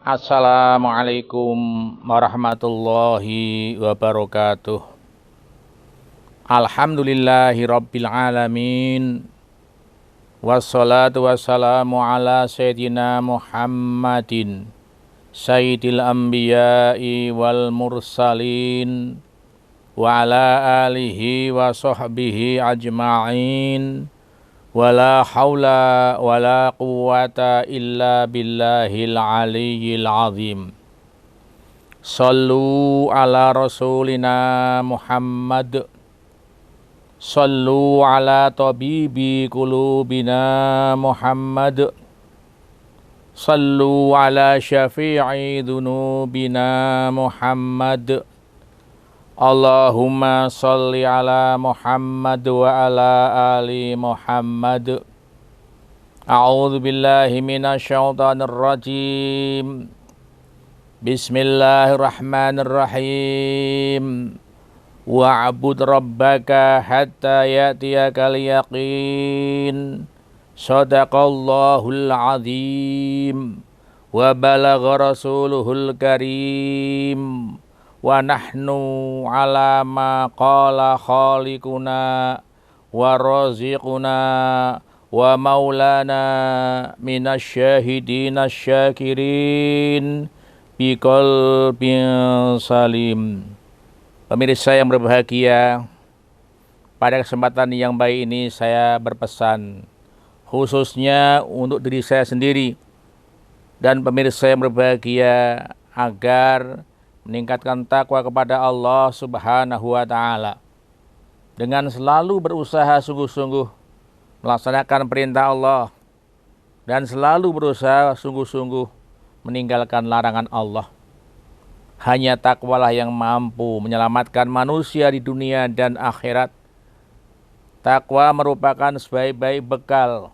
Assalamualaikum warahmatullahi wabarakatuh. Alhamdulillahi rabbil alamin. Wassalatu wassalamu ala sayyidina Muhammadin sayyidil anbiya'i wal mursalin wa ala alihi wa sahbihi ajma'in. Wala haula wala quwwata illa billahil aliyyil azim. Sallu ala rasulina Muhammad. Sallu ala tabibi qulubina Muhammad. Sallu ala syafi'i dhunubina Muhammad. Allahumma salli ala Muhammad wa ala ali Muhammad. A'udzu billahi minasyaitonir rajim. Bismillahirrahmanirrahim. Wa'bud rabbaka hatta ya'tiyakal yaqin. Shadaqallahul azim. Wa balagha rasuluhul karim. Wa nahnu ala ma qala khaliquna wa raziquna wa maulana minasyahidina syakirin biqalbin salim. Pemirsa yang berbahagia, pada kesempatan yang baik ini saya berpesan khususnya untuk diri saya sendiri dan pemirsa yang berbahagia agar meningkatkan takwa kepada Allah Subhanahu wa Ta'ala dengan selalu berusaha sungguh-sungguh melaksanakan perintah Allah dan selalu berusaha sungguh-sungguh meninggalkan larangan Allah. Hanya takwalah yang mampu menyelamatkan manusia di dunia dan akhirat. Takwa merupakan sebaik-baik bekal,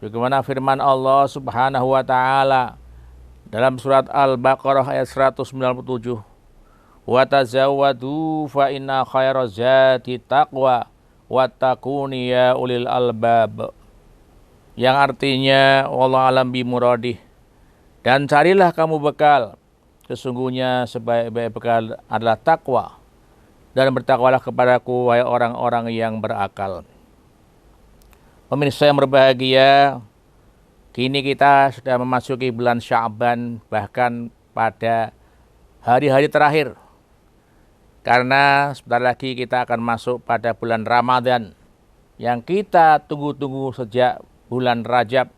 bagaimana firman Allah Subhanahu wa Ta'ala dalam surat Al-Baqarah ayat 197. Wa tazawwadu fa inna khairaz zati taqwa wattaquni ya ulil albab. Yang artinya wallahu alam bi muradih. Dan carilah kamu bekal, sesungguhnya sebaik-baik bekal adalah takwa. Dan bertakwalah kepadaku wahai orang-orang yang berakal. Pemirsa yang berbahagia, kini kita sudah memasuki bulan Sya'ban, bahkan pada hari-hari terakhir. Karena sebentar lagi kita akan masuk pada bulan Ramadan yang kita tunggu-tunggu sejak bulan Rajab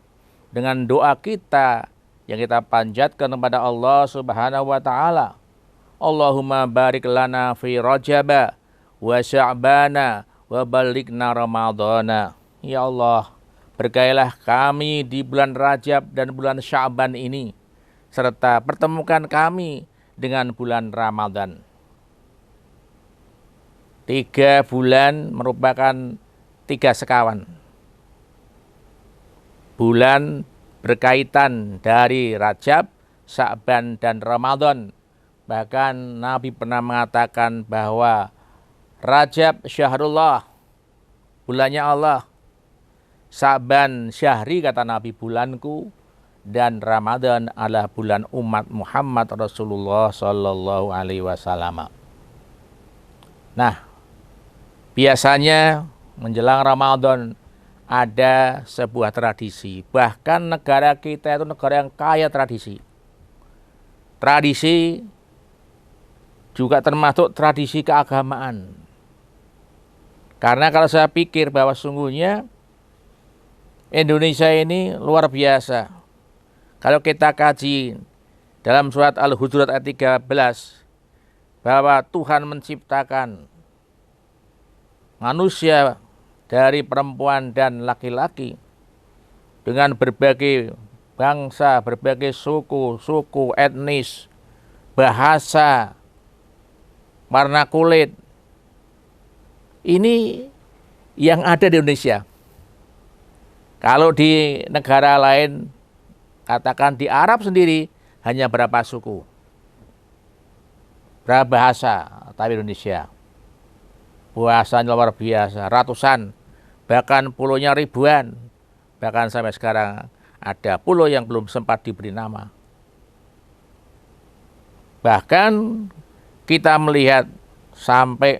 dengan doa kita yang kita panjatkan kepada Allah Subhanahu wa Ta'ala. Allahumma barik lana fi Rajaba wa Sya'bana wa balighna Ramadana. Ya Allah, berkahilah kami di bulan Rajab dan bulan Sya'ban ini, serta pertemukan kami dengan bulan Ramadan. 3 bulan merupakan 3 sekawan. Bulan berkaitan dari Rajab, Sya'ban, dan Ramadan. Bahkan Nabi pernah mengatakan bahwa Rajab syahrullah, bulannya Allah. Sya'ban syahri, kata Nabi, bulanku, dan Ramadan adalah bulan umat Muhammad Rasulullah Sallallahu Alaihi Wasallam. Nah, biasanya menjelang Ramadan ada sebuah tradisi. Bahkan negara kita itu negara yang kaya tradisi. Tradisi juga termasuk tradisi keagamaan. Karena kalau saya pikir bahwa sungguhnya Indonesia ini luar biasa. Kalau kita kaji dalam surat Al-Hujurat ayat 13, bahwa Tuhan menciptakan manusia dari perempuan dan laki-laki dengan berbagai bangsa, berbagai suku, etnis, bahasa, warna kulit. Ini yang ada di Indonesia. Kalau di negara lain, katakan di Arab sendiri, hanya berapa suku, berapa bahasa, tapi Indonesia bahasanya luar biasa, ratusan, bahkan pulaunya ribuan, bahkan sampai sekarang ada pulau yang belum sempat diberi nama. Bahkan kita melihat sampai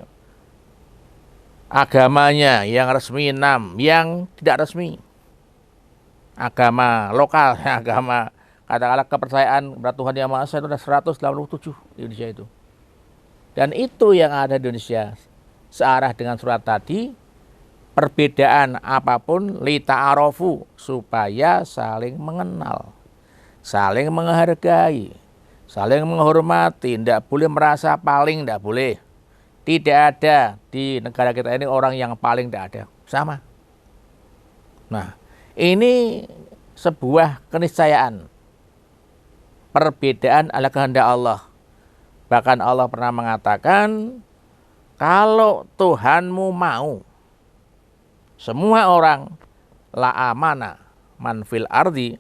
agamanya yang resmi 6, yang tidak resmi. Agama lokal, agama katakanlah kepercayaan kepada Tuhan Yang Maha Esa itu ada 187 di Indonesia itu. Dan itu yang ada di Indonesia. Searah dengan surat tadi, perbedaan apapun lita'arofu, supaya saling mengenal, saling menghargai, saling menghormati, tidak boleh merasa paling, tidak boleh. Tidak ada di negara kita ini orang yang paling, tidak ada, sama. Nah, ini sebuah keniscayaan. Perbedaan adalah kehendak Allah. Bahkan Allah pernah mengatakan, kalau Tuhanmu mau, semua orang la amana man fil ardi,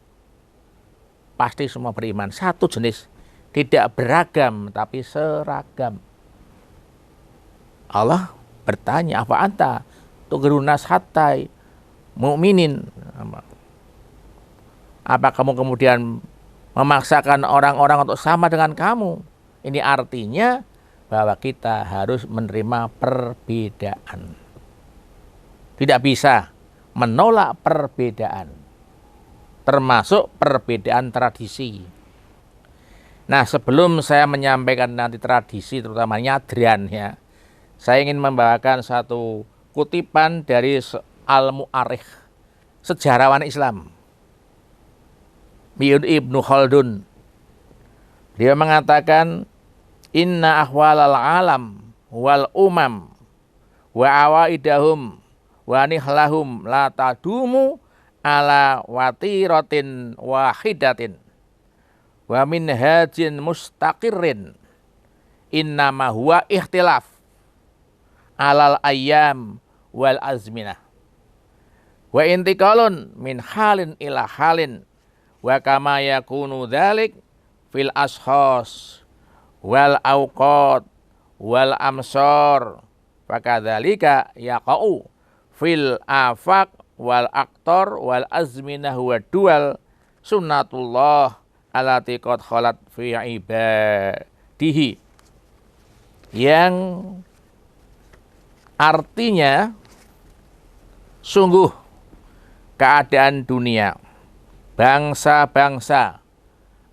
pasti semua beriman. Satu jenis, tidak beragam tapi seragam. Allah bertanya, apa anta tugerunas hatai mu'minin, apa kamu kemudian memaksakan orang-orang untuk sama dengan kamu? Ini artinya bahwa kita harus menerima perbedaan. Tidak bisa menolak perbedaan, termasuk perbedaan tradisi. Nah, sebelum saya menyampaikan nanti tradisi, terutama nyadran ya, saya ingin membawakan satu kutipan dari Al-Mu'arrikh, sejarawan Islam, Ibnu Khaldun. Dia mengatakan, inna ahwalal alam wal umam wa awaidahum wa nihlahum la tadumu ala watiratin wahidatin wa minhajin mustaqirrin innama huwa ikhtilaf alal ayyam wal azminah wa intiqalun min halin ila halin wa kama yakunu dzalik fil ashos wal awqat wal amsor fakadzalika yaqau fil afaq wal aktor wal azminah wa dual sunnatullah allati qad khalat fi ibadihi, yang artinya sungguh keadaan dunia, bangsa-bangsa,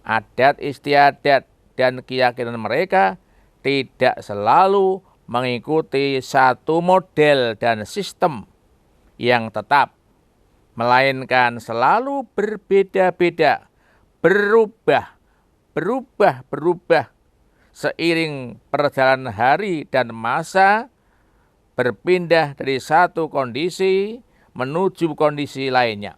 adat istiadat dan keyakinan mereka tidak selalu mengikuti satu model dan sistem yang tetap, melainkan selalu berbeda-beda, berubah seiring perjalanan hari dan masa, berpindah dari satu kondisi menuju kondisi lainnya.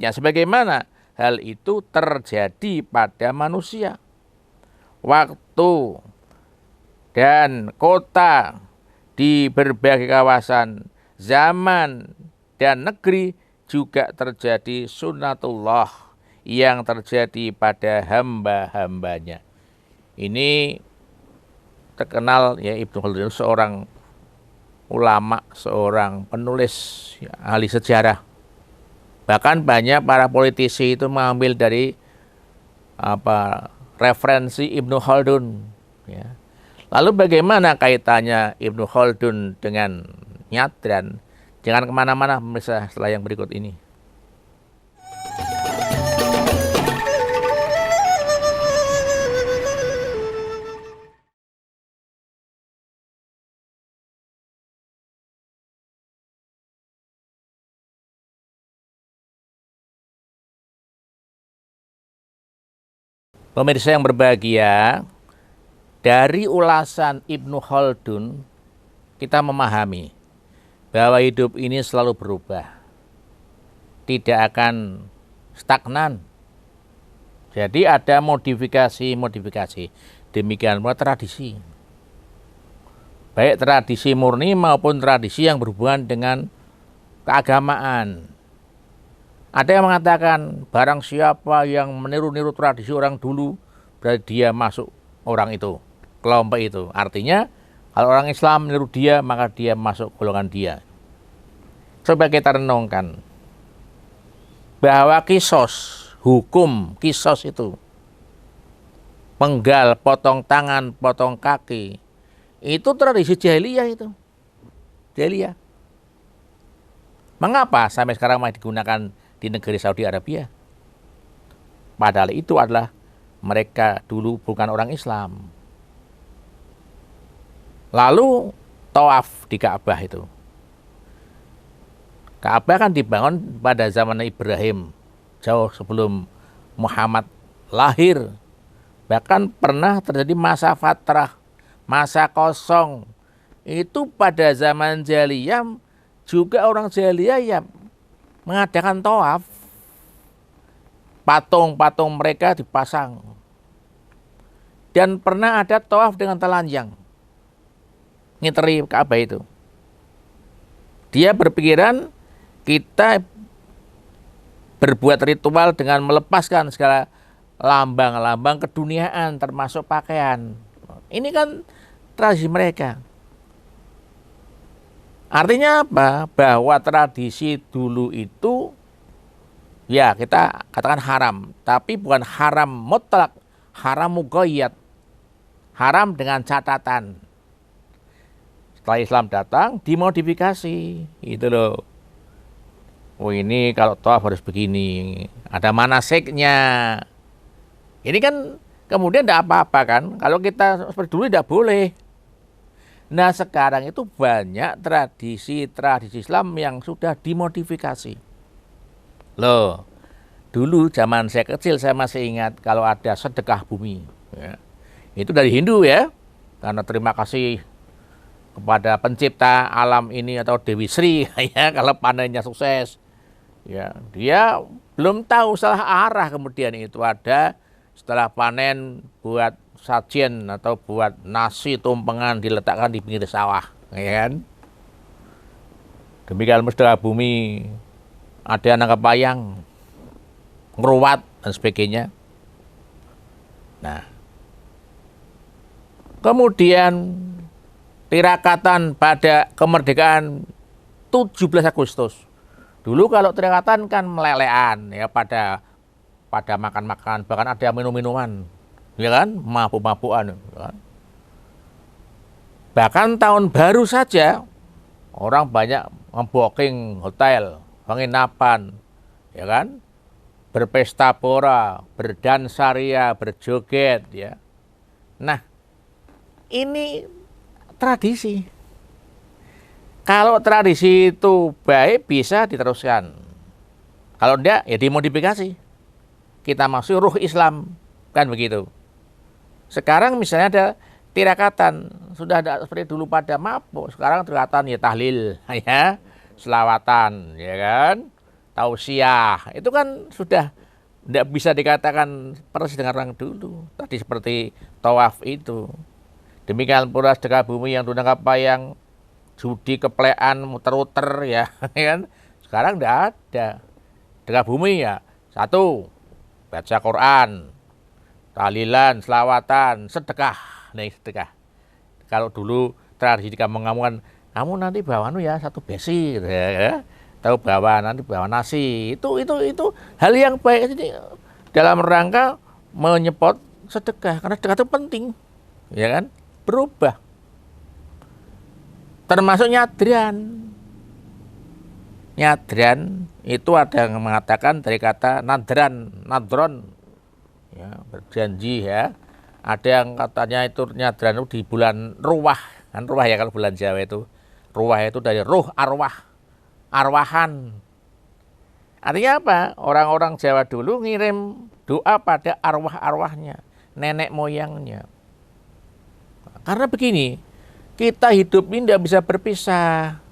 Sebagaimana hal itu terjadi pada manusia. Waktu dan kota di berbagai kawasan, zaman dan negeri juga terjadi sunnatullah yang terjadi pada hamba-hambanya. Ini terkenal ya, Ibnu Khaldun, seorang ulama, seorang penulis ya, ahli sejarah. Bahkan banyak para politisi itu mengambil dari referensi Ibnu Khaldun ya. Lalu bagaimana kaitannya Ibnu Khaldun dengan nyadran? Jangan kemana-mana pemirsa, setelah yang berikut ini. Pemirsa yang berbahagia, dari ulasan Ibnu Khaldun kita memahami bahwa hidup ini selalu berubah, tidak akan stagnan. Jadi ada modifikasi. Demikian pula tradisi, baik tradisi murni maupun tradisi yang berhubungan dengan keagamaan. Ada yang mengatakan barang siapa yang meniru-niru tradisi orang dulu, berarti dia masuk orang itu, kelompok itu. Artinya kalau orang Islam meniru dia, maka dia masuk golongan dia. Coba kita renungkan bahwa kisos, hukum kisos itu penggal, potong tangan, potong kaki. Itu tradisi jahiliyah itu. Jahiliyah. Mengapa sampai sekarang masih digunakan di negeri Saudi Arabia? Padahal itu adalah mereka dulu bukan orang Islam. Lalu tawaf di Ka'bah itu. Ka'bah kan dibangun pada zaman Ibrahim, jauh sebelum Muhammad lahir. Bahkan pernah terjadi masa fatrah, masa kosong. Itu pada zaman jahiliyah juga orang jahiliyah ya mengadakan tawaf. Patung-patung mereka dipasang. Dan pernah ada tawaf dengan telanjang. Ngiteri Ka'bah itu. Dia berpikiran kita berbuat ritual dengan melepaskan segala lambang-lambang keduniaan termasuk pakaian. Ini kan tradisi mereka. Artinya apa? Bahwa tradisi dulu itu ya kita katakan haram, tapi bukan haram mutlak, haram muqayyad. Haram dengan catatan. Setelah Islam datang, dimodifikasi. Itu loh. Oh ini kalau tawaf harus begini. Ada manasiknya. Ini kan kemudian tidak apa-apa kan. Kalau kita seperti dulu tidak boleh. Nah sekarang itu banyak tradisi Islam yang sudah dimodifikasi. Loh, dulu zaman saya kecil saya masih ingat kalau ada sedekah bumi. Ya. Itu dari Hindu ya. Karena terima kasih kepada pencipta alam ini atau Dewi Sri ya kalau panennya sukses. Ya, dia belum tahu salah arah kemudian itu ada setelah panen buat sajian atau buat nasi tumpengan diletakkan di pinggir sawah, ya kan? Demikian sedekah bumi, ada yang nangkap wayang, ngeruat dan sebagainya. Nah, kemudian tirakatan pada kemerdekaan 17 Agustus. Dulu kalau tirakatan kan melelean ya pada makan-makan, bahkan ada minum-minuman, ya kan, mabuk-mabukan. Ya kan? Bahkan tahun baru saja orang banyak membooking hotel, penginapan, ya kan, berpesta pora, berdansa ria, berjoget, ya. Nah, ini tradisi. Kalau tradisi itu baik bisa diteruskan. Kalau enggak ya dimodifikasi. Kita masuk ruh Islam, kan begitu. Sekarang misalnya ada tirakatan, sudah ada seperti dulu pada mabuk, sekarang tirakatan ya tahlil, ya, selawatan, ya kan, tausiah, itu kan sudah tidak bisa dikatakan persis dengan orang dulu. Tadi seperti tawaf itu. Demikian pula sedekah bumi yang dulu nangkap wayang, judi keplean muter-muter ya, kan? Sekarang tidak ada. Sedekah bumi ya satu, baca Quran, tahlilan, selawatan, sedekah. Nih sedekah. Kalau dulu tradisi di kampung-kampung kan, kamu nanti bawa ya satu besi, ya, tahu bawa nanti bawa nasi. Itu hal yang baik dalam rangka menyepot sedekah, karena sedekah itu penting, ya kan? Berubah. Termasuk nyadran. Nyadran itu ada yang mengatakan dari kata nadron, ya, berjanji ya. Ada yang katanya itu nyadran itu di bulan ruwah, kan ruwah ya kalau bulan Jawa itu. Ruwah itu dari ruh arwah, arwahan. Artinya apa? Orang-orang Jawa dulu ngirim doa pada arwah-arwahnya, nenek moyangnya. Karena begini, kita hidup ini tidak bisa berpisah.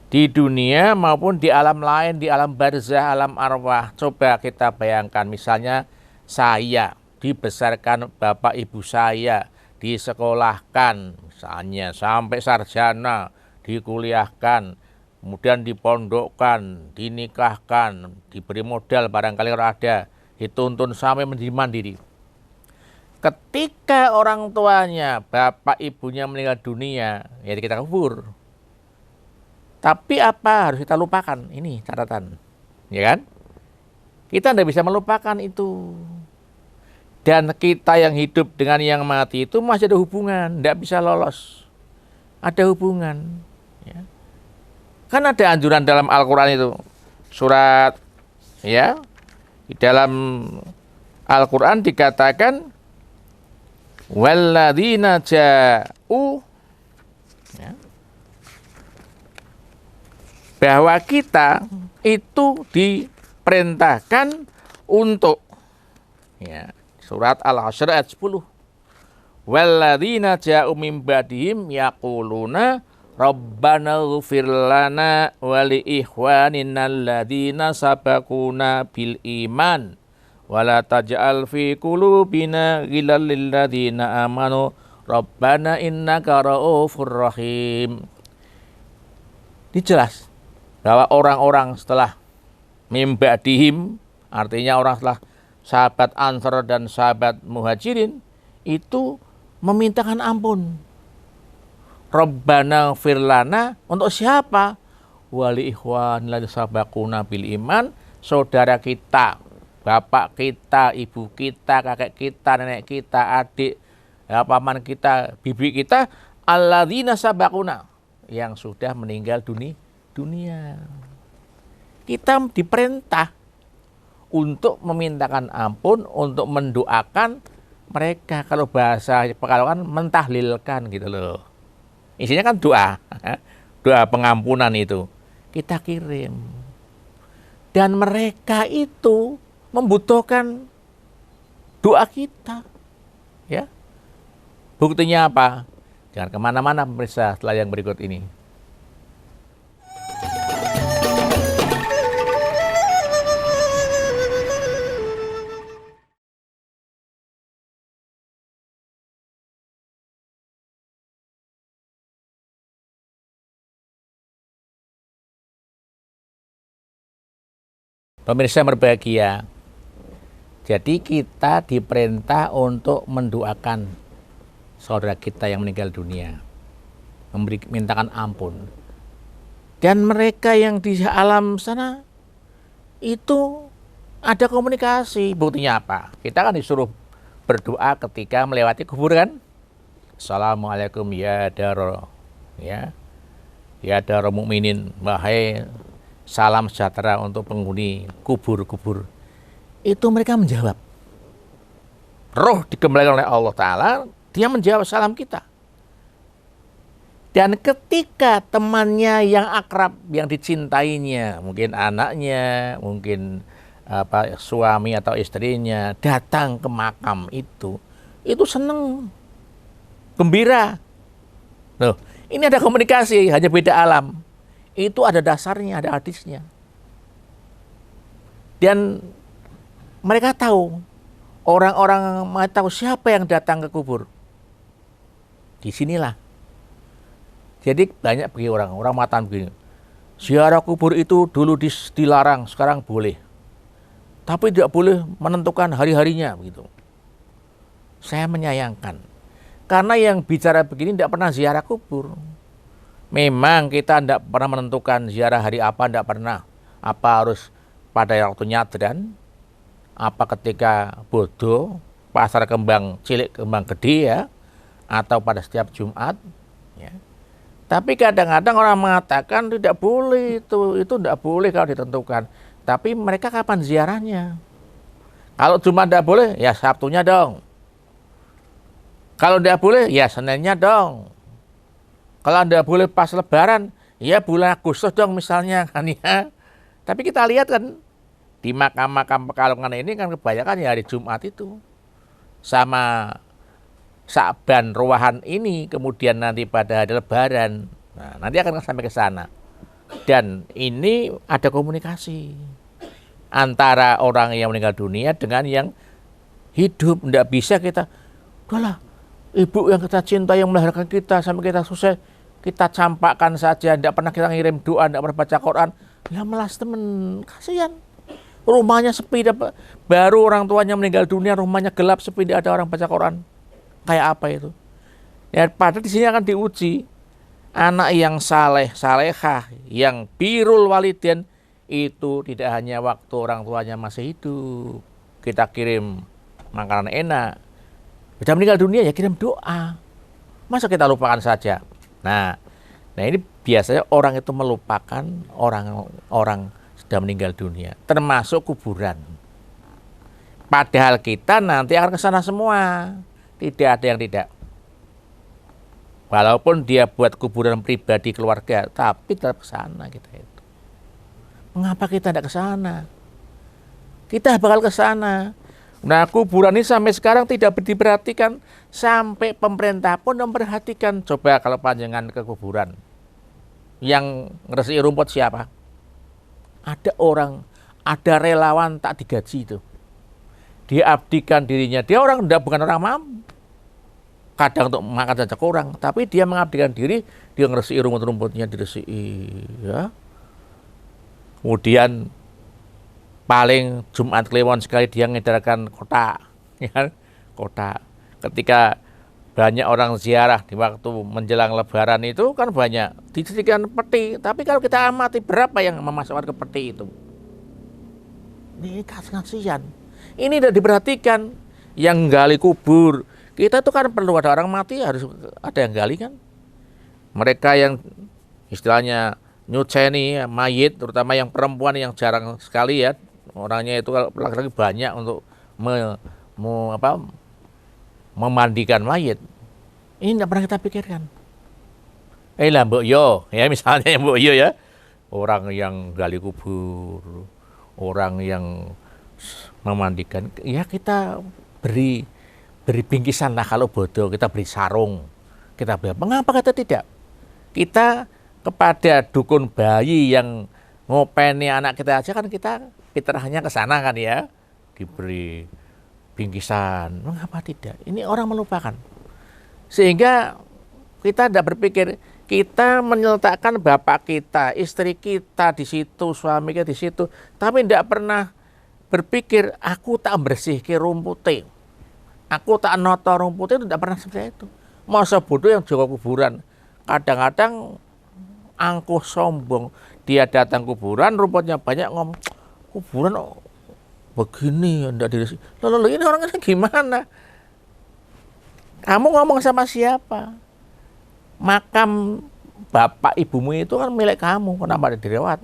Di dunia maupun di alam lain, di alam barzah, alam arwah. Coba kita bayangkan, misalnya saya dibesarkan bapak ibu saya, disekolahkan, misalnya sampai sarjana, dikuliahkan, kemudian dipondokkan, dinikahkan, diberi modal barangkali kalau ada, dituntun sampai menjadi mandiri. Ketika orang tuanya, bapak ibunya meninggal dunia, ya kita kubur. Tapi apa harus kita lupakan? Ini catatan, ya kan? Kita tidak bisa melupakan itu. Dan kita yang hidup dengan yang mati itu masih ada hubungan, tidak bisa lolos. Ada hubungan. Ya. Kan ada anjuran dalam Al-Quran itu. Surat, ya, di dalam Al-Quran dikatakan, walladzina ja'u, ya, bahwa kita itu diperintahkan untuk, ya, surat Al-Hasyr ayat 10. Walladzina ja'u min ba'dihim yaquluna rabbana ighfir lana wa li ikhwanina alladzina sabaquna bil iman wa la taj'al fi qulubina ghillan lil ladzina amanu rabbana innaka ra'ufur rahim. Ini jelas bahwa orang-orang setelah min ba'dihim, artinya orang setelah sahabat Ansar dan sahabat Muhajirin itu memintakan ampun. Rabbana ighfir lana untuk siapa? Wali ikhwan ladzina sabaquna bil iman, saudara kita, bapak kita, ibu kita, kakek kita, nenek kita, adik, ya, paman kita, bibi kita, alladzina sabaquna, yang sudah meninggal dunia. Kita diperintah untuk memintakan ampun, untuk mendoakan mereka. Kalau bahasa Pekalongan mentahlilkan gitu loh. Isinya kan doa, doa pengampunan itu kita kirim. Dan mereka itu membutuhkan doa kita. Ya, buktinya apa? Jangan kemana-mana pemirsa setelah yang berikut ini. Pemirsa yang berbahagia, jadi kita diperintah untuk mendoakan saudara kita yang meninggal dunia, mintakan ampun. Dan mereka yang di alam sana itu ada komunikasi. Buktinya apa? Kita kan disuruh berdoa ketika melewati kubur kan? Assalamualaikum ya daro, ya daro mukminin, wahai salam sejahtera untuk penghuni kubur-kubur. Itu mereka menjawab. Roh dikembalikan oleh Allah Ta'ala, dia menjawab salam kita. Dan ketika temannya yang akrab, yang dicintainya, mungkin anaknya, mungkin suami atau istrinya, datang ke makam itu senang, gembira. Loh, ini ada komunikasi, hanya beda alam. Itu ada dasarnya, ada hadisnya. Dan mereka tahu, orang-orang tahu siapa yang datang ke kubur. Disinilah. Jadi banyak bagi orang mengatakan begini, ziarah kubur itu dulu dilarang, sekarang boleh. Tapi tidak boleh menentukan hari-harinya begitu. Saya menyayangkan. Karena yang bicara begini tidak pernah ziarah kubur. Memang kita tidak pernah menentukan ziarah hari apa, tidak pernah. Apa harus pada waktu nyadran, apa ketika bodoh, pasar kembang cilik, kembang gede ya, atau pada setiap Jumat. Ya. Tapi kadang-kadang orang mengatakan tidak boleh itu tidak boleh kalau ditentukan. Tapi mereka kapan ziarahnya? Kalau Jumat tidak boleh, ya Sabtunya dong. Kalau tidak boleh, ya Seninnya dong. Kalau tidak boleh pas Lebaran, ya bulan Agustus dong misalnya kan ya. Tapi kita lihat kan di makam-makam Pekalongan ini kan kebanyakan ya hari Jumat itu. Sama Sa'ban Ruwahan ini kemudian nanti pada hari Lebaran. Nah, nanti akan sampai ke sana. Dan ini ada komunikasi antara orang yang meninggal dunia dengan yang hidup. Tidak bisa kita, udahlah, ibu yang kita cinta, yang melahirkan kita sampai kita sukses, kita campakkan saja, tidak pernah kita ngirim doa, tidak pernah baca Quran. Ya melas temen, kasihan. Rumahnya sepi, baru orang tuanya meninggal dunia, rumahnya gelap, sepi, tidak ada orang baca Quran. Kayak apa itu? Ya, padahal di sini akan diuji. Anak yang saleh, salehah, yang birrul walidain, itu tidak hanya waktu orang tuanya masih hidup. Kita kirim makanan enak. Sudah meninggal dunia ya kirim doa. Masa kita lupakan saja? Nah ini biasanya orang itu melupakan orang sudah meninggal dunia, termasuk kuburan. Padahal kita nanti akan ke sana semua. Tidak ada yang tidak. Walaupun dia buat kuburan pribadi keluarga, tapi tetap ke sana kita itu. Mengapa kita tidak ke sana? Kita bakal ke sana. Nah, kuburan ini sampai sekarang tidak diperhatikan. Sampai pemerintah pun memperhatikan. Coba kalau panjangan ke kuburan. Yang ngeresiki rumput siapa? Ada orang, ada relawan tak digaji itu. Dia abdikan dirinya. Dia bukan orang mampu. Kadang untuk makan saja kurang, tapi dia mengabdikan diri, dia ngeresiki rumput-rumputnya, diresiki, ya. Kemudian paling Jumat Kliwon sekali dia ngedarkan kotak, ya, kotak. Ketika banyak orang ziarah di waktu menjelang Lebaran itu kan banyak disediakan peti, tapi kalau kita amati berapa yang memasukkan ke peti itu? Ini kasihan. Ini tidak diperhatikan. Yang gali kubur. Kita itu kan perlu ada orang mati, harus ada yang gali kan. Mereka yang istilahnya nyuceni mayit, terutama yang perempuan yang jarang sekali ya. Orangnya itu kalau laki-laki banyak untuk memandikan mayit. Ini tidak pernah kita pikirkan. Lah Mbok Yo, ya misalnya Mbok Yo ya. Orang yang gali kubur, orang yang memandikan, ya kita beri bingkisan lah kalau bodoh, kita beri sarung, kita beri. Mengapa kita tidak? Kita kepada dukun bayi yang ngopeni anak kita aja kan kita fitrahnya ke sana kan ya, diberi bingkisan. Mengapa tidak? Ini orang melupakan. Sehingga kita tidak berpikir, kita menyeletakkan bapak kita, istri kita di situ, suami kita di situ, tapi tidak pernah berpikir aku tak bersih ke rumputnya, aku tak noto rumputnya, tidak pernah seperti itu. Masa bodoh yang jaga kuburan. Kadang-kadang angkuh sombong, dia datang kuburan, rumputnya banyak, ngomong kuburan begini, tidak diresik. Lalu ini orangnya gimana? Kamu ngomong sama siapa? Makam bapak ibumu itu kan milik kamu, kenapa dirawat?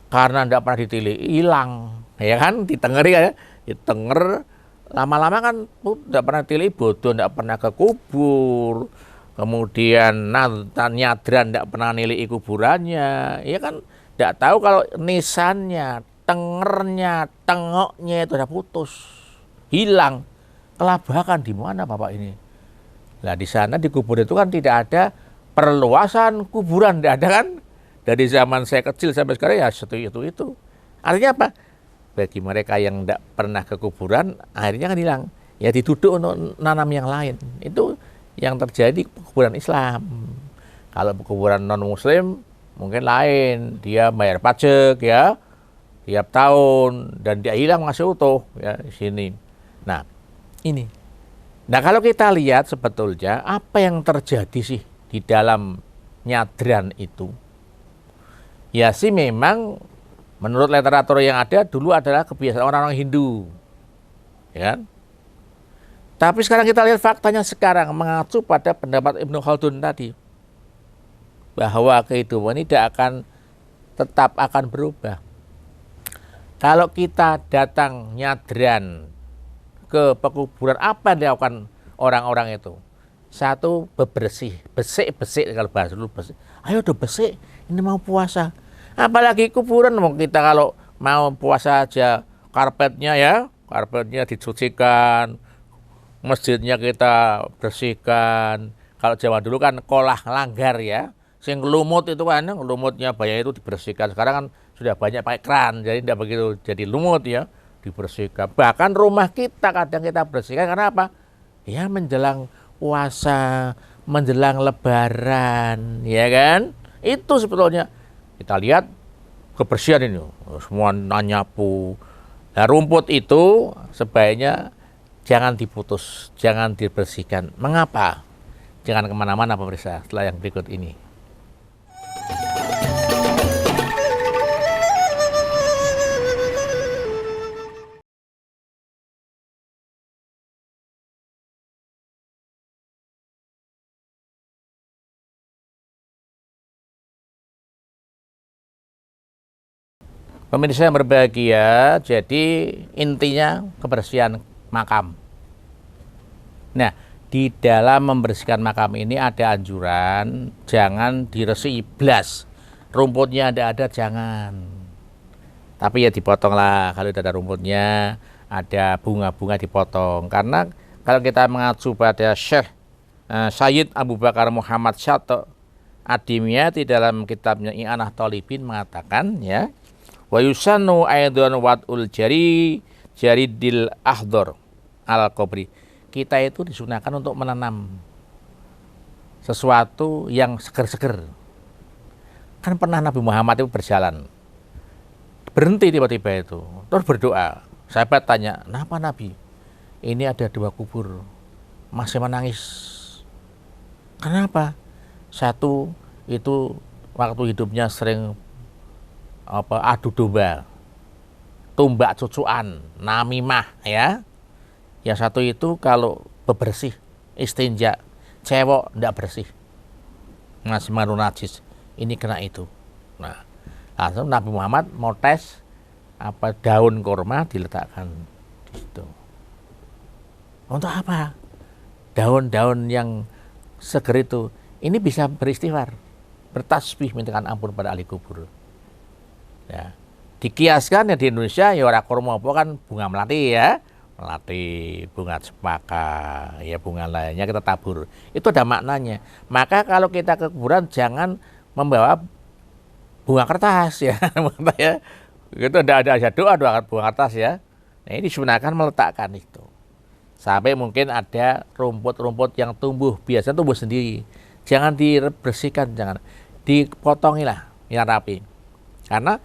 Karena tidak pernah ditilik, hilang. Ya kan, ditengeri kan ya, ditenger, lama-lama kan tidak pernah ditilik, bodoh, tidak pernah ke kubur, kemudian nyadran tidak pernah nilai kuburannya, ya kan, tidak tahu kalau nisannya, tengernya, tengoknya itu sudah putus, hilang, kelabakan di mana bapak ini? Nah di sana di kubur itu kan tidak ada perluasan kuburan, tidak ada kan? Dari zaman saya kecil sampai sekarang ya itu. Artinya apa? Bagi mereka yang tidak pernah ke kuburan, akhirnya kan hilang. Ya dituduh untuk nanam yang lain. Itu yang terjadi kuburan Islam. Kalau kuburan non-Muslim mungkin lain. Dia bayar pajak ya tiap tahun dan dia hilang masih utuh ya di sini. Nah ini. Nah kalau kita lihat sebetulnya apa yang terjadi sih di dalam nyadran itu? Ya sih memang menurut literatur yang ada dulu adalah kebiasaan orang-orang Hindu, ya kan? Tapi sekarang kita lihat faktanya sekarang mengacu pada pendapat Ibnu Khaldun tadi, bahwa kehidupan ini tetap akan berubah. Kalau kita datang nyadran ke pekuburan, apa yang dilakukan orang-orang itu? Satu, bebersih, besik kalau bahasa dulu besik. Ayo udah besik, ini mau puasa. Apalagi kuburan, kita kalau mau puasa aja karpetnya dicucikan, masjidnya kita bersihkan. Kalau zaman dulu kan kolah langgar ya, sing lumut itu kan, lumutnya banyak itu dibersihkan. Sekarang kan sudah banyak pakai kran, jadi tidak begitu jadi lumut ya, dibersihkan. Bahkan rumah kita kadang kita bersihkan karena apa? Ya menjelang puasa, menjelang Lebaran, ya kan? Itu sebetulnya. Kita lihat kebersihan ini, semua nyapu. Nah rumput itu sebaiknya jangan diputus, jangan dibersihkan. Mengapa? Jangan kemana-mana pemirsa setelah yang berikut ini. Pemirsa yang berbahagia, jadi intinya kebersihan makam. Nah, di dalam membersihkan makam ini ada anjuran jangan diresi blas. Rumputnya ada jangan. Tapi ya dipotong lah kalau ada rumputnya, ada bunga-bunga dipotong. Karena kalau kita mengacu pada Syekh Sayyid Abu Bakar Muhammad Syato Adimiyah di dalam kitabnya I'anah Thalibin mengatakan ya, wa yusannu aidan wad'ul jaridil ahdor al qabri. Kita itu disunahkan untuk menanam sesuatu yang seger-seger. Kan pernah Nabi Muhammad itu berjalan, berhenti tiba-tiba itu, terus berdoa. Sahabat tanya, kenapa Nabi? Ini ada 2 kubur, masih menangis. Kenapa? Satu itu waktu hidupnya sering adu domba, tumbak cucuan, namimah ya. Yang satu itu kalau bebersih, istinja, cewek ndak bersih, masih malu najis, ini kena itu. Nah, langsung Nabi Muhammad mau tes daun kurma diletakkan di situ. Untuk apa? Daun-daun yang seger itu, ini bisa beristighfar, bertasbih mintakan ampun pada ahli kubur. Ya. Dikiaskan ya di Indonesia ya ora kurma apa kan bunga melati ya. Melati, bunga cempaka, ya bunga lainnya kita tabur. Itu ada maknanya. Maka kalau kita ke kuburan jangan membawa bunga kertas ya. Ya. Itu ada doa bunga kertas ya. Nah, ini disunahkan meletakkan itu. Sampai mungkin ada rumput-rumput yang tumbuh, biasanya tumbuh sendiri. Jangan dibersihkan, jangan. Dipotongilah yang rapi. Karena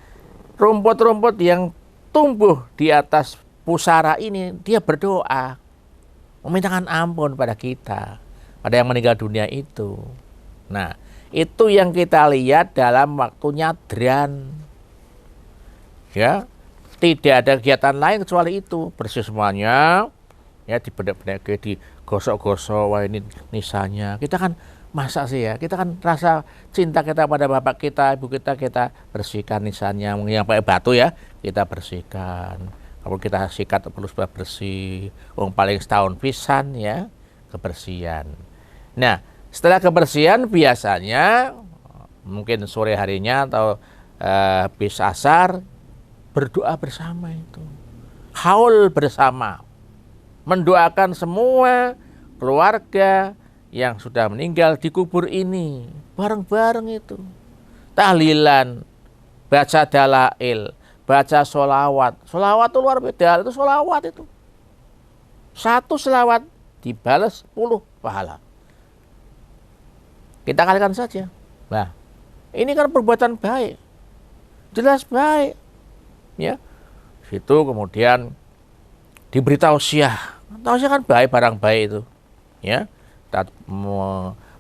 rumput-rumput yang tumbuh di atas pusara ini, dia berdoa memintakan ampun pada kita, pada yang meninggal dunia itu. Nah, itu yang kita lihat dalam waktu nyadran. Ya, tidak ada kegiatan lain kecuali itu, bersih semuanya. Ya, dibedak-bedak, digosok-gosok, wah ini nisanya. Kita kan masa sih ya, kita kan rasa cinta kita pada bapak kita, ibu kita bersihkan nisanya, yang pakai batu ya, kita bersihkan. Kalau kita sikat perlu supaya bersih, paling setahun pisan ya, kebersihan. Nah, setelah kebersihan biasanya mungkin sore harinya atau habis asar berdoa bersama itu. Haul bersama. Mendoakan semua keluarga yang sudah meninggal di kubur ini. Bareng-bareng itu. Tahlilan, baca dalail, baca sholawat. Sholawat itu luar biasa, itu sholawat itu. 1 sholawat dibalas 10 pahala. Kita kalikan saja. Nah, ini kan perbuatan baik. Jelas baik. Ya. Situ kemudian diberi tausiah. Tausiah kan baik, barang baik itu. Ya. Kita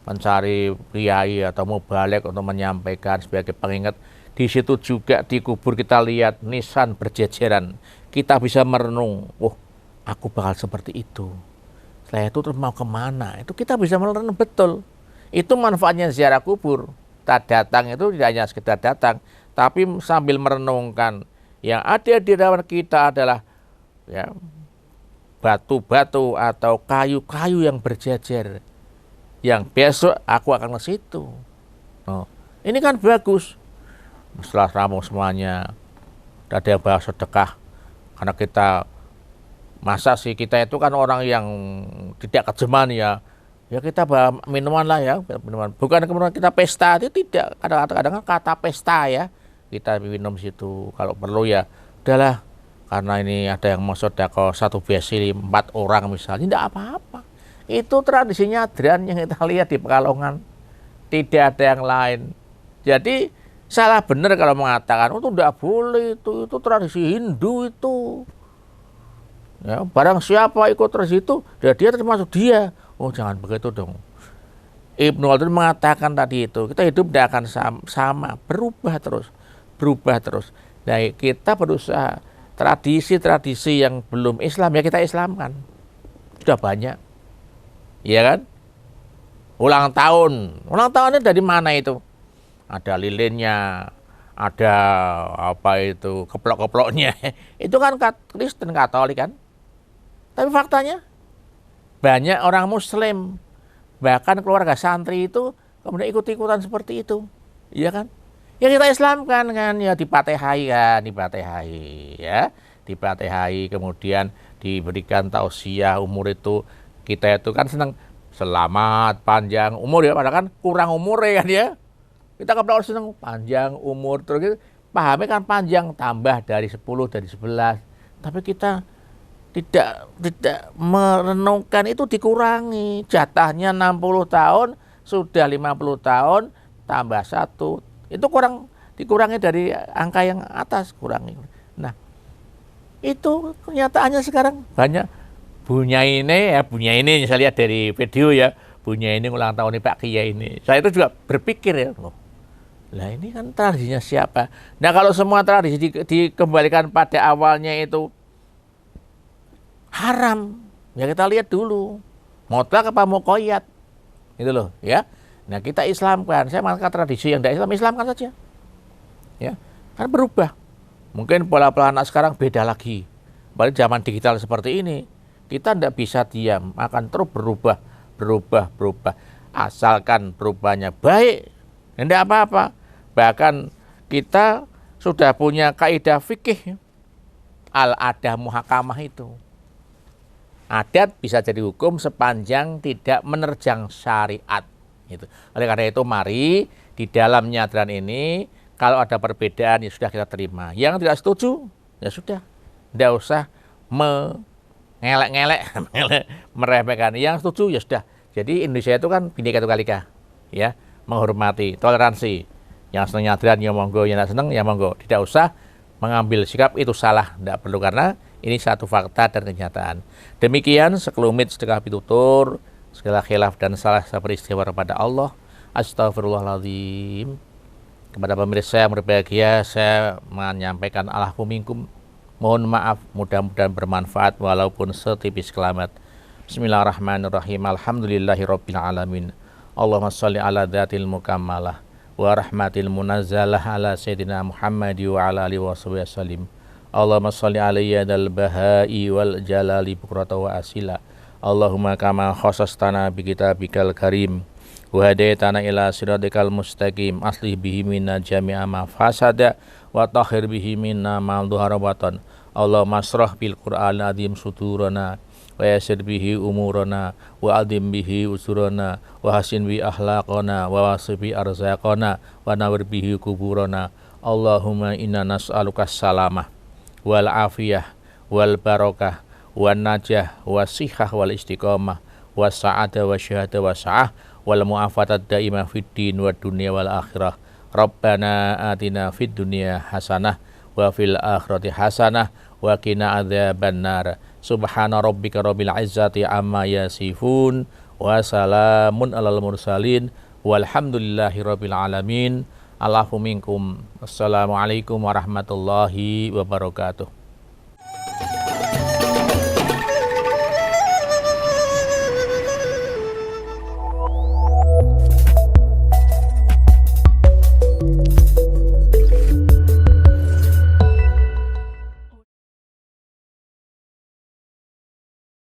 mencari priai atau mau balik untuk menyampaikan sebagai pengingat. Di situ juga di kubur kita lihat nisan berjejeran. Kita bisa merenung, aku bakal seperti itu. Setelah itu terus mau kemana? Itu kita bisa merenung betul. Itu manfaatnya ziarah kubur. Kita datang itu tidak hanya sekedar datang, tapi sambil merenungkan yang ada di hadapan kita adalah ya, batu-batu atau kayu-kayu yang berjejer. Yang besok aku akan ke situ. Ini kan bagus. Setelah rampung semuanya, ada yang bahas sedekah. Karena kita, masa sih kita itu kan orang yang tidak kejeman ya. Ya kita bawa minuman lah ya, minuman. Bukan kemudian kita pesta, itu tidak. Kadang-kadang kata pesta ya. Kita minum situ, kalau perlu ya udahlah. Karena ini ada yang mau sedekah 1 besi 4 orang misalnya, tidak apa-apa. Itu tradisinya nyadran yang kita lihat di Pekalongan. Tidak ada yang lain. Jadi salah benar kalau mengatakan itu tidak boleh, itu tradisi Hindu itu. Ya, barang siapa ikut tradisi itu, ya dia termasuk dia. Jangan begitu dong. Ibnu Khaldun mengatakan tadi itu, kita hidup tidak akan sama, berubah terus. Nah, kita berusaha tradisi-tradisi yang belum Islam ya kita Islamkan. Sudah banyak. Iya kan? Ulang tahunnya dari mana itu? Ada lilinnya, ada apa itu keplok-keploknya. Itu kan Kristen Katolik kan. Tapi faktanya banyak orang Muslim, bahkan keluarga santri itu kemudian ikut-ikutan seperti itu, iya kan? Ya kita Islamkan kan, ya dipatehai kan, dipatehai ya, dipatehai kemudian diberikan tausiah umur itu, kita itu kan senang selamat panjang umur ya, padahal kan kurang umur ya kan ya. Kita kalau senang panjang umur terus gitu, pahamnya kan panjang tambah dari 10 dari 11. Tapi kita tidak merenungkan itu dikurangi. Jatahnya 60 tahun, sudah 50 tahun tambah 1. Itu dikurangi dari angka yang atas, kurangi. Nah, itu kenyataannya sekarang banyak Bunya ini saya lihat dari video ya, Bunya ini ulang tahun Pak Kiai ini. Saya itu juga berpikir ya, loh, lah ini kan tradisinya siapa? Nah kalau semua tradisi dikembalikan pada awalnya itu haram, ya kita lihat dulu mutlak apa muqayyad, itu loh ya. Nah kita Islamkan, saya mengatakan tradisi yang tidak Islam, Islamkan saja, ya kan berubah. Mungkin pola-pola anak sekarang beda lagi. Pada zaman digital seperti ini, kita tidak bisa diam, akan terus berubah. Asalkan perubahannya baik, tidak apa-apa. Bahkan kita sudah punya kaidah fikih al-adah muhakamah itu. Adat bisa jadi hukum sepanjang tidak menerjang syariat. Gitu. Oleh karena itu mari di dalam nyadran ini kalau ada perbedaan ya sudah kita terima. Yang tidak setuju ya sudah, tidak usah mengelek-ngelek, meremehkan. Yang setuju ya sudah. Jadi Indonesia itu kan Bhinneka Tunggal Ika, ya, menghormati, toleransi. Yang senang nyadran ya monggo, yang tidak senang ya monggo. Tidak usah mengambil sikap itu salah, tidak perlu karena ini satu fakta dan kenyataan. Demikian sekelumit sedekah pitutur, segala khilaf dan salah saya beristighfar kepada Allah. Astagfirullahaladzim. Kepada pemirsa yang berbahagia, saya menyampaikan alaikum minkum. Mohon maaf, mudah-mudahan bermanfaat walaupun setipis kelamat. Bismillahirrahmanirrahim. Alhamdulillahirabbil alamin. Allahumma shalli ala dzatil mukammalah wa rahmatil munazzalah ala sayyidina Muhammad wa ala alihi wasallim. Allahumma shalli alaihi dal bahai wal jalali bukrata wa asila. Allahumma kama khasastana bi kitabikal karim wa hadaitana ila siratikal mustaqim aslih bihi minna jami'a ma fasada wa tahhir bihi minna ma dhahara watan. Allahumma asrah bil Qur'an azim sudurana wa yasir bihi umurana wa adim bihi usurana wa hasin bi akhlaqana wa wasibi arzaqana wa nawir bihi kuburana. Allahumma inna nas'aluka salamah wal afiyah wal barakah wan najah wasihah wal istiqamah was sa'ada wa syahada wa sa'ah wal mu'afatat daimah fid din wa dunya wal akhirah. Rabbana atina fid dunya hasanah wa fil akhirati hasanah wa qina adzabannar. Subhana rabbika rabbil izzati amma yasifun wa salamun alal mursalin walhamdulillahi rabbil alamin. Alaikum minkum. Assalamualaikum warahmatullahi wabarakatuh.